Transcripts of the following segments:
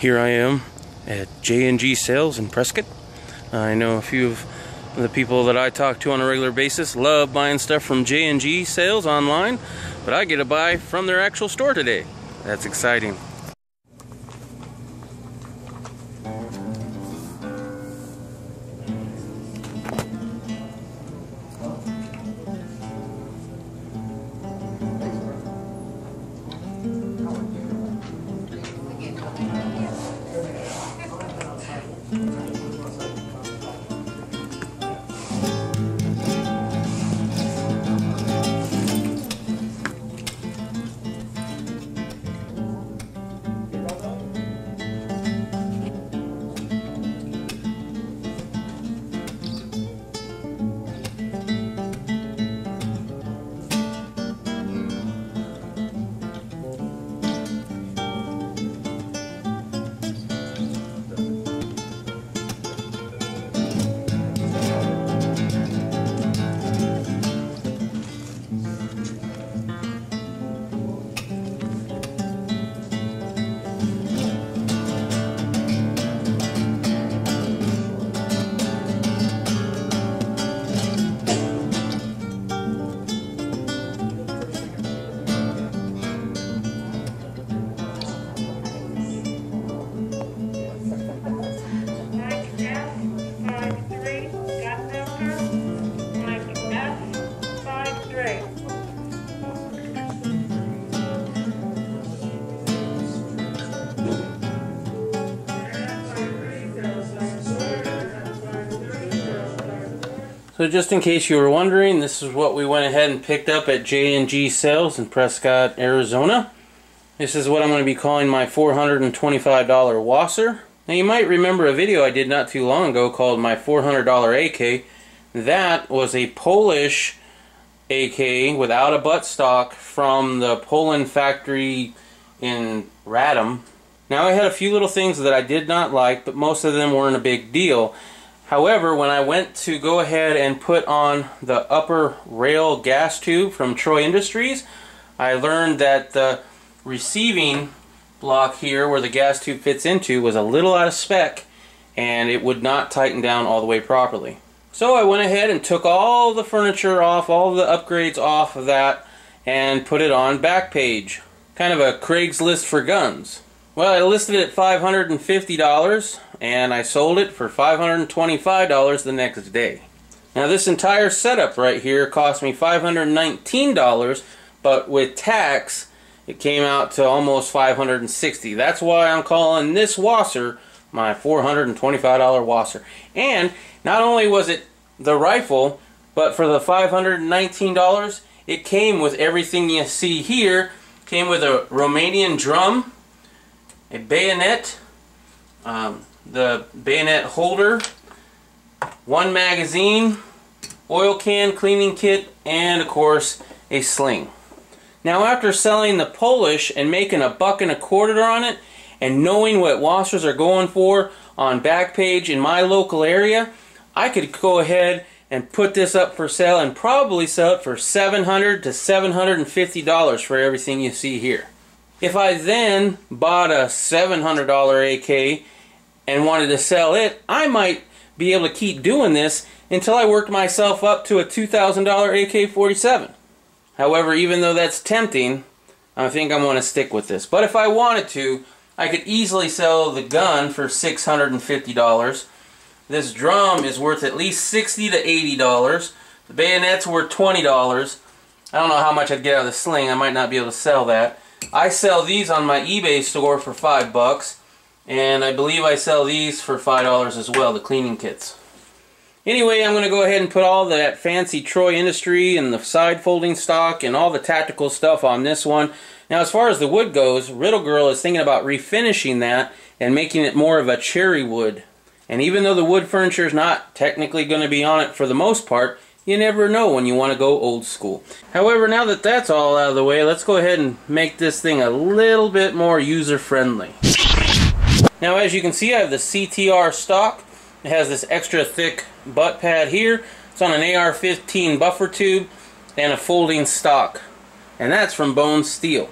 Here I am at J&G Sales in Prescott. I know a few of the people that I talk to on a regular basis love buying stuff from J&G Sales online, but I get to buy from their actual store today. That's exciting. So just in case you were wondering, this is what we went ahead and picked up at J&G Sales in Prescott, Arizona. This is what I'm going to be calling my $425 washer. Now you might remember a video I did not too long ago called my $400 AK. That was a Polish AK without a buttstock from the Poland factory in Radom. Now I had a few little things that I did not like, but most of them weren't a big deal. However, when I went to go ahead and put on the upper rail gas tube from Troy Industries, I learned that the receiving block here where the gas tube fits into was a little out of spec and it would not tighten down all the way properly. So I went ahead and took all the furniture off, all the upgrades off of that, and put it on Backpage. Kind of a Craigslist for guns. Well, I listed it at $550 and I sold it for $525 the next day. Now this entire setup right here cost me $519, but with tax it came out to almost $560. That's why I'm calling this washer my $425 washer. And not only was it the rifle, but for the $519 it came with everything you see here. Came with a Romanian drum, a bayonet, the bayonet holder, one magazine, oil can, cleaning kit, and of course a sling. Now after selling the Polish and making $1.25 on it and knowing what washers are going for on Backpage in my local area, I could go ahead and put this up for sale and probably sell it for $700 to $750 for everything you see here. If I then bought a $700 AK and wanted to sell it, I might be able to keep doing this until I worked myself up to a $2,000 AK-47. However, even though that's tempting, I think I'm going to stick with this. But if I wanted to, I could easily sell the gun for $650. This drum is worth at least $60 to $80. The bayonet's worth $20. I don't know how much I'd get out of the sling. I might not be able to sell that. I sell these on my eBay store for $5, and I believe I sell these for $5 as well, the cleaning kits. Anyway, I'm going to go ahead and put all that fancy Troy Industry and the side folding stock and all the tactical stuff on this one. Now as far as the wood goes, Riddle Girl is thinking about refinishing that and making it more of a cherry wood. And even though the wood furniture is not technically going to be on it for the most part, you never know when you want to go old school. However, now that that's all out of the way, let's go ahead and make this thing a little bit more user-friendly. Now as you can see, I have the CTR stock. It has this extra thick butt pad here. It's on an AR-15 buffer tube and a folding stock. And that's from Bone Steel.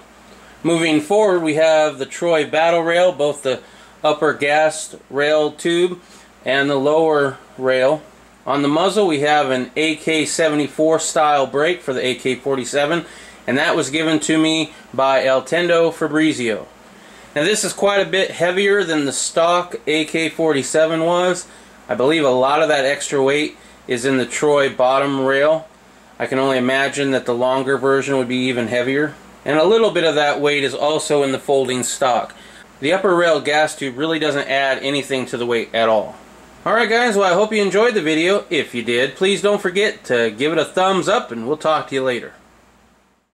Moving forward, we have the Troy Battle Rail, both the upper gas rail tube and the lower rail. On the muzzle we have an AK-74 style brake for the AK-47, and that was given to me by El Tendo Fabrizio. Now this is quite a bit heavier than the stock AK-47 was. I believe a lot of that extra weight is in the Troy bottom rail. I can only imagine that the longer version would be even heavier. And a little bit of that weight is also in the folding stock. The upper rail gas tube really doesn't add anything to the weight at all. Alright guys, well I hope you enjoyed the video. If you did, please don't forget to give it a thumbs up and we'll talk to you later.